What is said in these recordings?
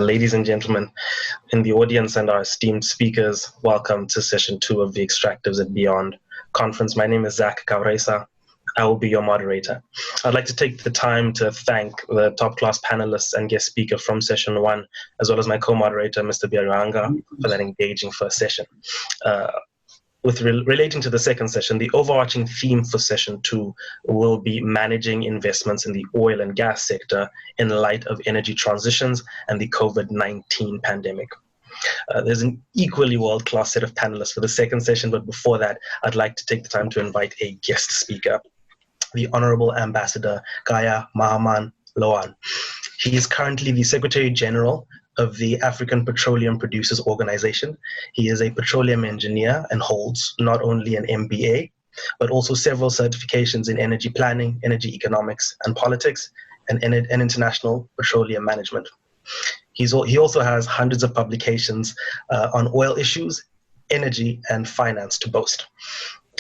Ladies and gentlemen in the audience and our esteemed speakers, welcome to session 2 of the Extractives and Beyond conference. My name is Zach Kauresa. I will be your moderator. I'd like to take the time to thank the top-class panelists and guest speaker from session 1, as well as my co-moderator, Mr. Biaranga, for that engaging first session. Relating to the second session, the overarching theme for session 2 will be managing investments in the oil and gas sector in light of energy transitions and the COVID-19 pandemic. There's an equally world-class set of panelists for the second session, but before that, I'd like to take the time to invite a guest speaker, the Honorable Ambassador Gaya Mahaman Loan. He is currently the Secretary General of the African Petroleum Producers Organization. He is a petroleum engineer and holds not only an MBA, but also several certifications in energy planning, energy economics and politics, and international petroleum management. He also has hundreds of publications on oil issues, energy, and finance to boast.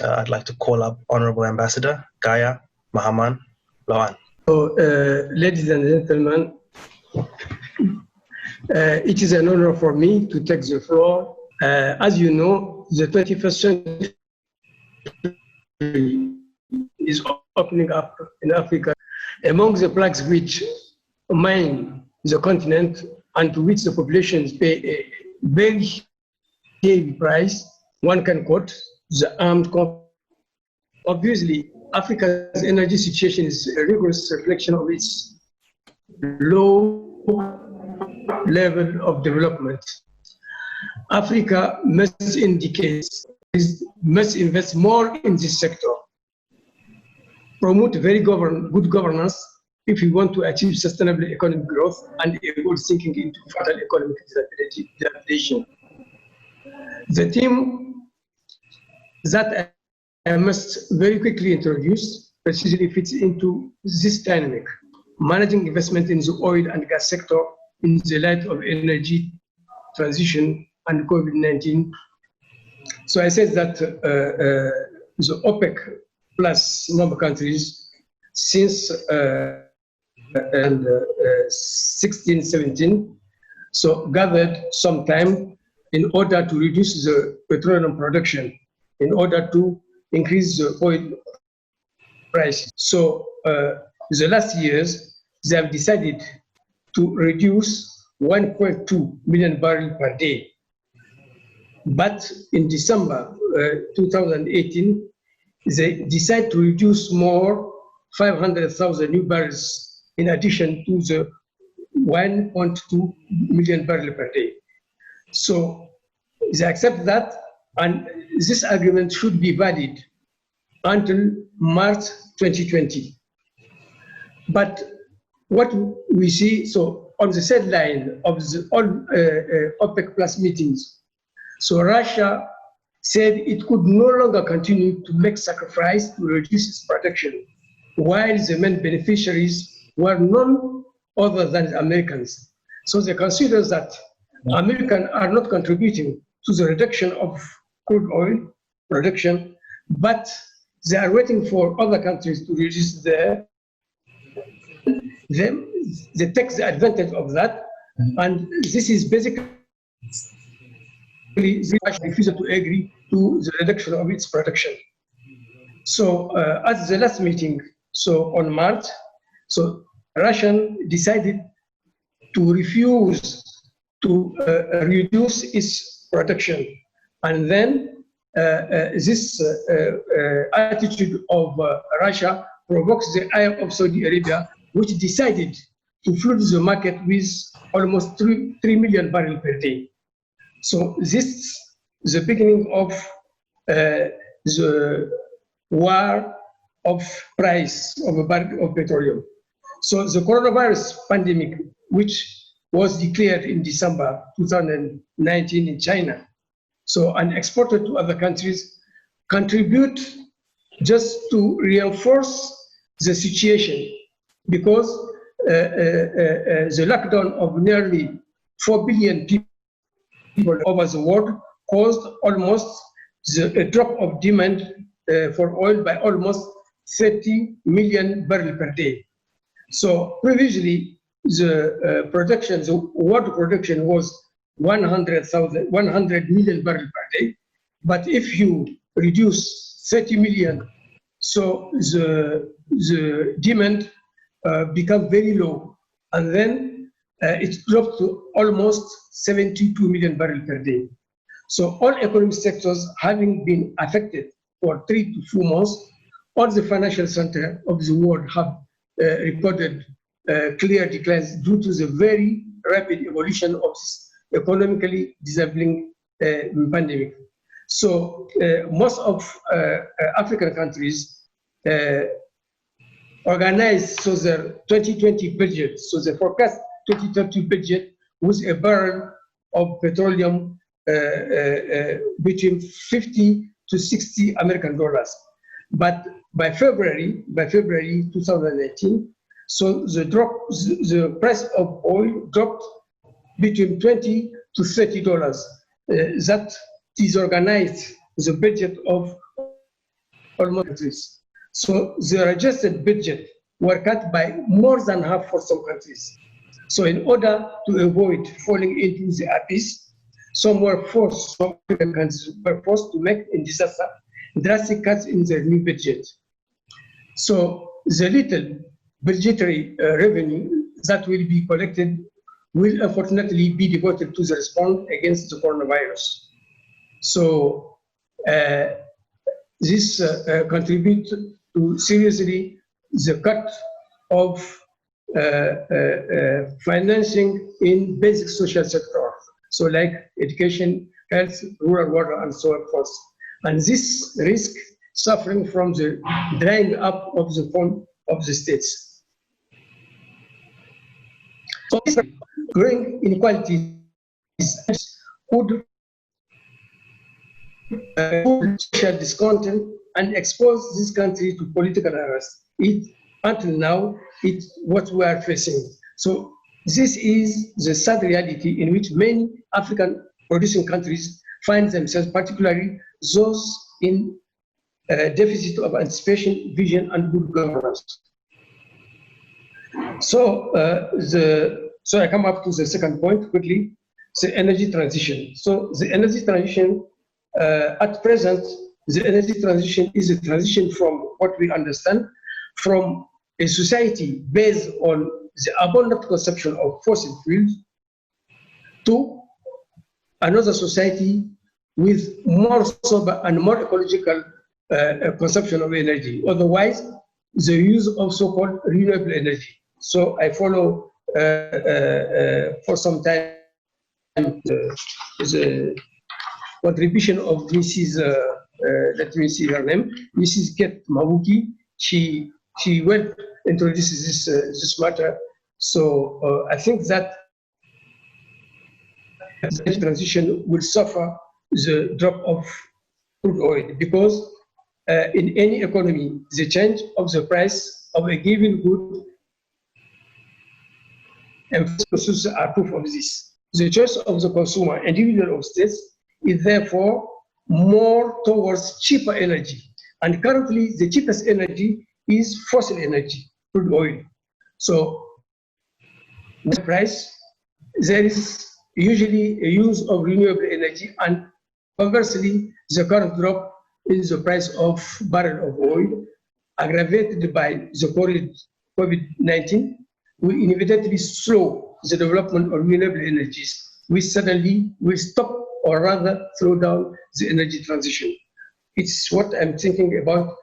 I'd like to call up Honorable Ambassador Gaya Mahaman Loan. So, ladies and gentlemen, it is an honor for me to take the floor. As you know, the 21st century is opening up in Africa. Among the plagues which mine the continent and to which the populations pay a very heavy price, one can quote the armed conflict. Obviously, Africa's energy situation is a rigorous reflection of its low level of development. Africa must invest more in this sector, promote good governance if we want to achieve sustainable economic growth and avoid sinking into fatal economic dilapidation. The theme that I must very quickly introduce precisely fits into this dynamic: managing investment in the oil and gas sector in the light of energy transition and COVID-19. So I said that the OPEC plus member countries since 16-17 so gathered some time in order to reduce the petroleum production, in order to increase the oil prices. So the last years, they have decided to reduce 1.2 million barrels per day. But in December 2018, they decided to reduce more, 500,000 new barrels in addition to the 1.2 million barrels per day. So they accept that, and this agreement should be valid until March 2020. But what we see, so on the said line of the all OPEC plus meetings, so Russia said it could no longer continue to make sacrifice to reduce its production, while the main beneficiaries were none other than the Americans. So they consider that Americans are not contributing to the reduction of crude oil production, but they are waiting for other countries to reduce their. They take the advantage of that, and this is basically Russia refused to agree to the reduction of its production. So at the last meeting, so on March, so Russia decided to refuse to reduce its production, and then this attitude of Russia provokes the ire of Saudi Arabia, which decided to flood the market with almost 3 million barrels per day. So this is the beginning of the war of price of a barrel of petroleum. So the coronavirus pandemic, which was declared in December 2019 in China, so and exported to other countries, contribute just to reinforce the situation, because the lockdown of nearly 4 billion people over the world caused almost a drop of demand for oil by almost 30 million barrels per day. So previously, the production, the water production was 100 million barrels per day. But if you reduce 30 million, so the demand become very low, and then it dropped to almost 72 million barrels per day. So all economic sectors having been affected for 3 to 4 months, all the financial centers of the world have recorded clear declines due to the very rapid evolution of this economically disabling pandemic. So most of African countries organized so their 2020 budget, so the forecast 2030 budget with a barrel of petroleum between 50 to 60 American dollars. But by February 2018, so the price of oil dropped between 20 to 30 dollars. That disorganized the budget of almost countries. So the adjusted budget were cut by more than half for some countries. So in order to avoid falling into the abyss, some African countries were forced to make in disaster drastic cuts in their new budget. So the little budgetary revenue that will be collected will unfortunately be devoted to the response against the coronavirus. So this contributes to seriously the cut of financing in basic social sector, so like education, health, rural water, and so forth. And this risk suffering from the drying up of the fund of the states. So growing inequalities could social discontent and expose this country to political unrest. Until now, it's what we are facing. So this is the sad reality in which many African producing countries find themselves, particularly those in deficit of anticipation, vision, and good governance. So, so I come up to the second point quickly, the energy transition. So the energy transition, at present, the energy transition is a transition from what we understand, from a society based on the abundant consumption of fossil fuels to another society with more sober and more ecological consumption of energy. Otherwise, the use of so-called renewable energy. So I follow for some time the contribution of Mrs. Let me see her name, Mrs. Ket Mabuki. She well introduces this matter. So I think that the transition will suffer the drop of crude oil because in any economy, the change of the price of a given good and resources are proof of this. The choice of the consumer, individual or states, is therefore more towards cheaper energy. And currently, the cheapest energy is fossil energy, crude oil. So, the price, there is usually a use of renewable energy, and conversely, the current drop in the price of barrel of oil, aggravated by the COVID-19, will inevitably slow the development of renewable energies, which suddenly will stop or rather slow down the energy transition. It's what I'm thinking about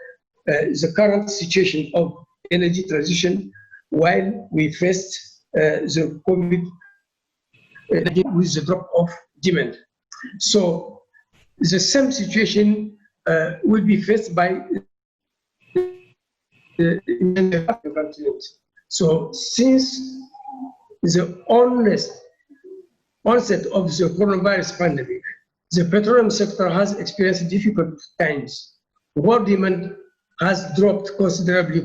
the current situation of energy transition while we faced the COVID with the drop of demand. So the same situation will be faced by the African continent. So since the onset of the coronavirus pandemic, the petroleum sector has experienced difficult times. World demand has dropped considerably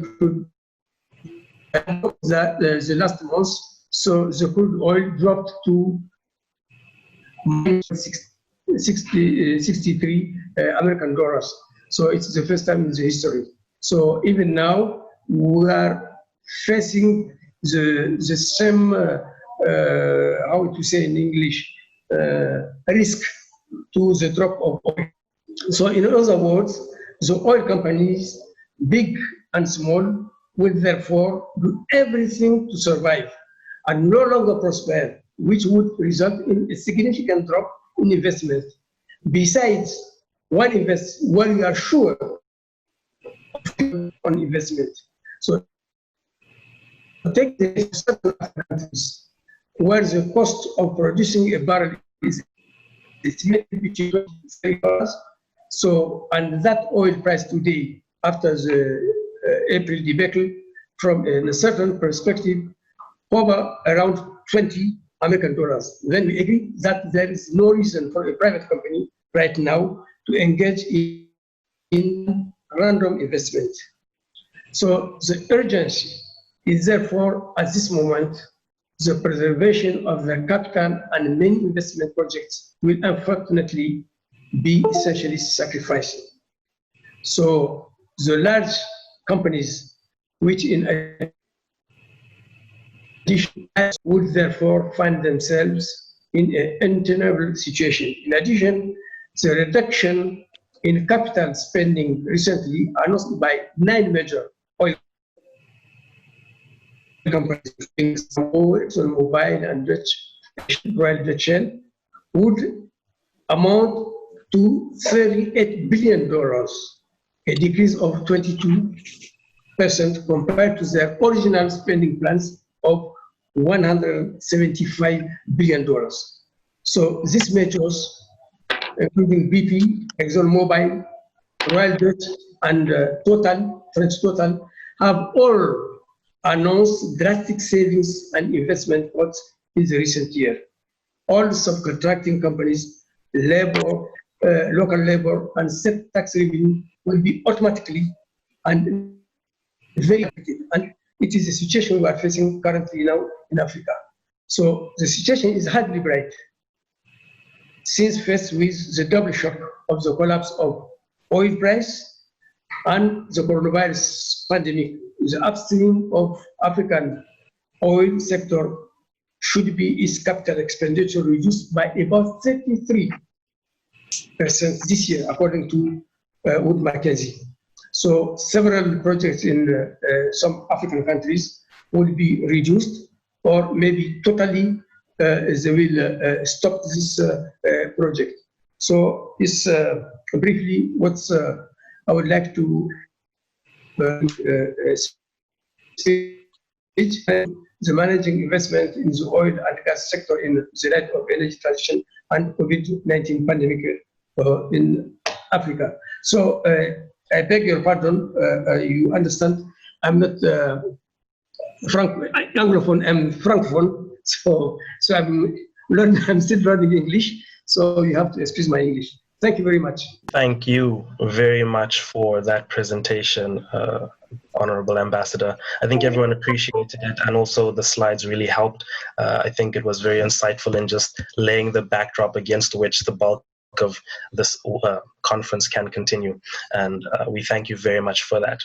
the last months, so the crude oil dropped to 63 American dollars. So it's the first time in the history. So even now, we are facing the same, how to say in English, risk to the drop of oil. So in other words, the oil companies, big and small, will therefore do everything to survive and no longer prosper, which would result in a significant drop in investment. Besides, when you are sure on investment. So take the certain countries where the cost of producing a barrel is estimated between $23. So, and that oil price today, after the April debacle, from a certain perspective, over around 20 American dollars. Then we agree that there is no reason for a private company right now to engage in random investment. So the urgency is therefore at this moment the preservation of the capital, and many investment projects will unfortunately be essentially sacrificed. So the large companies, which in addition would therefore find themselves in an untenable situation. In addition, the reduction in capital spending recently announced by 9 major oil companies, ExxonMobil and Royal Dutch Shell, would amount to $38 billion, a decrease of 22% compared to their original spending plans of $175 billion. So these measures, including BP, ExxonMobil, Royal Dutch, and French Total, have all announced drastic savings and investment cuts in the recent year. All subcontracting companies, labor, local labor, and state tax revenue will be automatically and very affected. And it is a situation we are facing currently now in Africa. So the situation is hardly bright, since faced with the double shock of the collapse of oil price and the coronavirus pandemic. The upstream of African oil sector should be its capital expenditure reduced by about 33% this year, according to Wood Mackenzie. So several projects in some African countries will be reduced, or maybe totally they will stop this project. So this briefly what I would like to the managing investment in the oil and gas sector in the light of energy transition and COVID-19 pandemic in Africa. So I beg your pardon, you understand, I'm not Anglophone, I'm Francophone, so I'm still learning English, so you have to excuse my English. Thank you very much. Thank you very much for that presentation, Honorable Ambassador. I think everyone appreciated it, and also the slides really helped. I think it was very insightful in just laying the backdrop against which the bulk of this conference can continue. And we thank you very much for that.